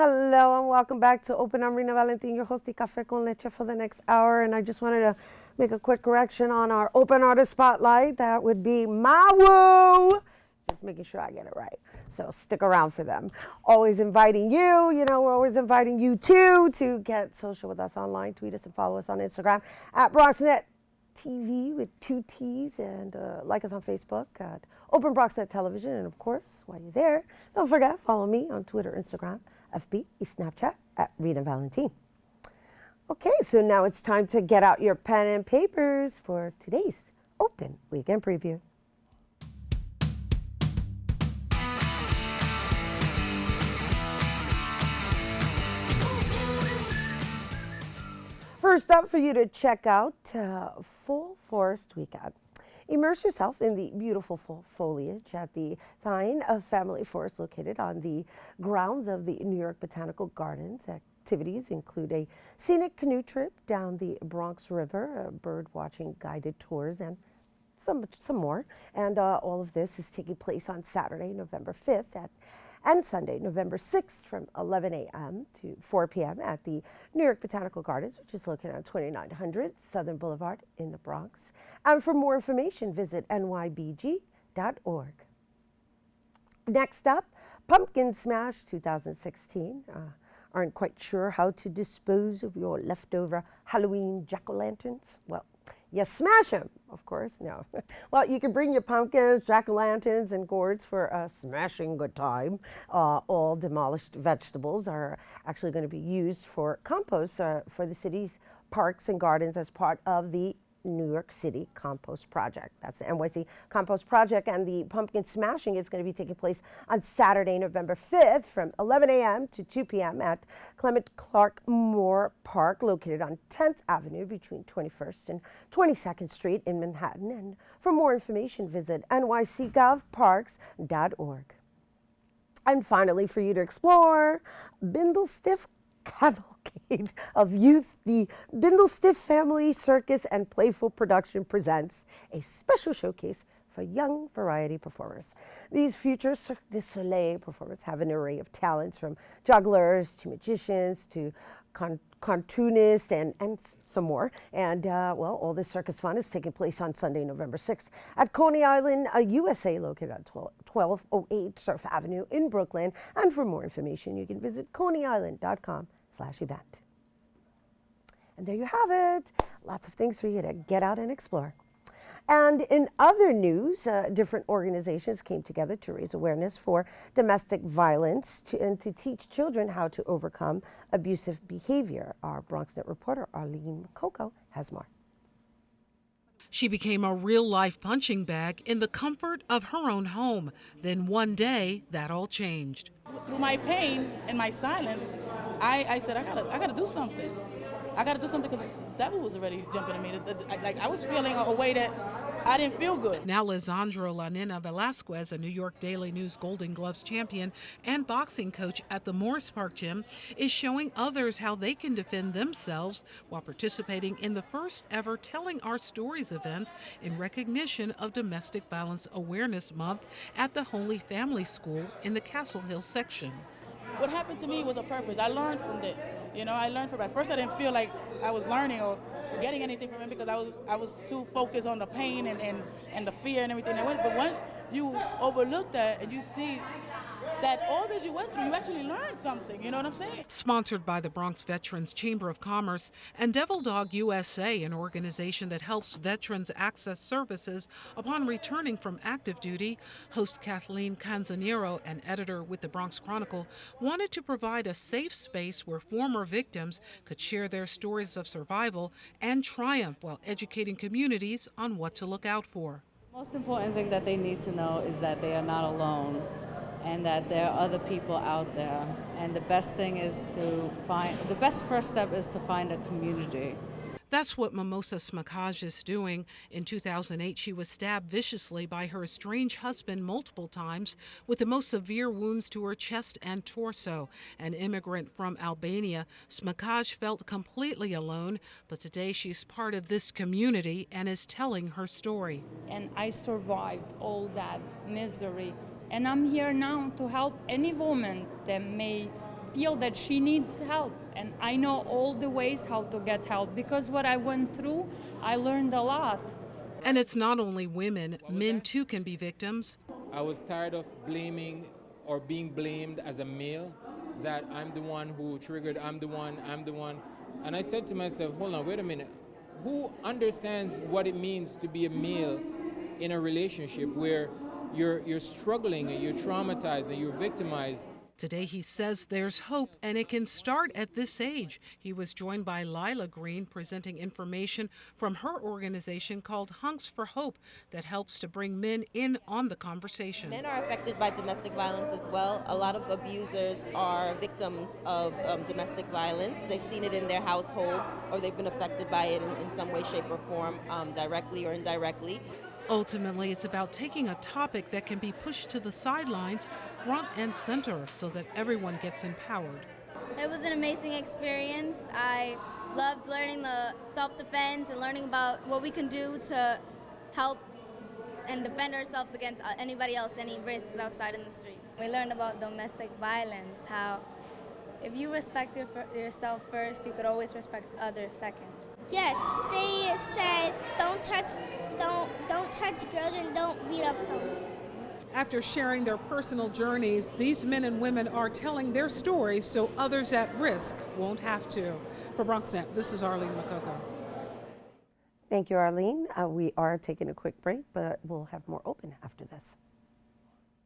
Hello and welcome back to Open. I'm Rina Valentin, your host, Café con Leche, for the next hour. And I just wanted to make a quick correction on our Open Artist Spotlight. That would be Mawu. Just making sure I get it right. So stick around for them. Always inviting you, we're always inviting you too to get social with us online. Tweet us and follow us on Instagram at BronxNet TV with 2 T's, and like us on Facebook at Open BronxNet Television. And of course, while you're there, don't forget, follow me on Twitter, Instagram, FB, Snapchat at Rita Valentin. Okay, so now it's time to get out your pen and papers for today's Open Weekend Preview. First up for you to check out, Full Forest Weekend. Immerse yourself in the beautiful fall foliage at the Thine Family Forest located on the grounds of the New York Botanical Gardens. Activities include a scenic canoe trip down the Bronx River, bird watching guided tours, and some more. And all of this is taking place on Saturday, November 5th and Sunday, November 6th from 11 a.m. to 4 p.m. at the New York Botanical Gardens, which is located on 2900 Southern Boulevard in the Bronx. And for more information, visit nybg.org. Next up, Pumpkin Smash 2016. Aren't quite sure how to dispose of your leftover Halloween jack-o'-lanterns? Well, you smash them, of course. No. Well, you can bring your pumpkins, jack-o'-lanterns, and gourds for a smashing good time. All demolished vegetables are actually going to be used for compost for the city's parks and gardens as part of the New York City Compost Project. That's the NYC Compost Project, and the pumpkin smashing is going to be taking place on Saturday, November 5th from 11 a.m. to 2 p.m. at Clement Clark Moore Park, located on 10th Avenue between 21st and 22nd Street in Manhattan. And for more information, visit nycgovparks.org. And finally, for you to explore, Bindlestiff Cavalcade of Youth, the Bindlestiff Family Circus and Playful Production presents a special showcase for young variety performers. These future Cirque du Soleil performers have an array of talents, from jugglers to magicians to cartoonists and some more. And all this circus fun is taking place on Sunday, November 6th at Coney Island, USA, located at 1208 Surf Avenue in Brooklyn. And for more information, you can visit coneyisland.com/event. And there you have it. Lots of things for you to get out and explore. And in other news, different organizations came together to raise awareness for domestic violence and to teach children how to overcome abusive behavior. Our BronxNet reporter, Arlene Coco, has more. She became a real-life punching bag in the comfort of her own home. Then one day, that all changed. Through my pain and my silence, I said, I gotta do something. I gotta do something, because the devil was already jumping at me. I was feeling a way that I didn't feel good. Now Lisandro La Nina Velasquez, a New York Daily News Golden Gloves champion and boxing coach at the Morris Park Gym, is showing others how they can defend themselves while participating in the first ever Telling Our Stories event in recognition of Domestic Violence Awareness Month at the Holy Family School in the Castle Hill section. What happened to me was a purpose. I learned from this. I learned from it. At first, I didn't feel like I was learning or getting anything from it, because I was too focused on the pain and the fear and everything that went. But once you overlook that and you see that all this you went through, you actually learned something. You know what I'm saying? Sponsored by the Bronx Veterans Chamber of Commerce and Devil Dog USA, an organization that helps veterans access services upon returning from active duty, host Kathleen Canzaniero, an editor with the Bronx Chronicle, wanted to provide a safe space where former victims could share their stories of survival and triumph while educating communities on what to look out for. Most important thing that they need to know is that they are not alone, and that there are other people out there. And the best first step is to find a community. That's what Mimosa Smokaj is doing. In 2008, she was stabbed viciously by her estranged husband multiple times, with the most severe wounds to her chest and torso. An immigrant from Albania, Smokaj felt completely alone, but today she's part of this community and is telling her story. And I survived all that misery. And I'm here now to help any woman that may feel that she needs help. And I know all the ways how to get help because what I went through, I learned a lot. And it's not only women, men too can be victims. I was tired of blaming or being blamed as a male, that I'm the one who triggered, I'm the one. And I said to myself, hold on, wait a minute. Who understands what it means to be a male in a relationship where you're struggling and you're traumatized and you're victimized? Today, he says there's hope, and it can start at this age. He was joined by Lila Green, presenting information from her organization called Hunks for Hope that helps to bring men in on the conversation. Men are affected by domestic violence as well. A lot of abusers are victims of domestic violence. They've seen it in their household, or they've been affected by it in some way, shape, or form, directly or indirectly. Ultimately, it's about taking a topic that can be pushed to the sidelines, front and center, so that everyone gets empowered. It was an amazing experience. I loved learning the self-defense and learning about what we can do to help and defend ourselves against anybody else, any risks outside in the streets. We learned about domestic violence, how if you respect yourself first, you could always respect others second. Yes, they said don't touch girls and don't beat up them. After sharing their personal journeys, these men and women are telling their stories so others at risk won't have to. For BronxNet, this is Arlene Makoko. Thank you, Arlene. We are taking a quick break, but we'll have more open after this.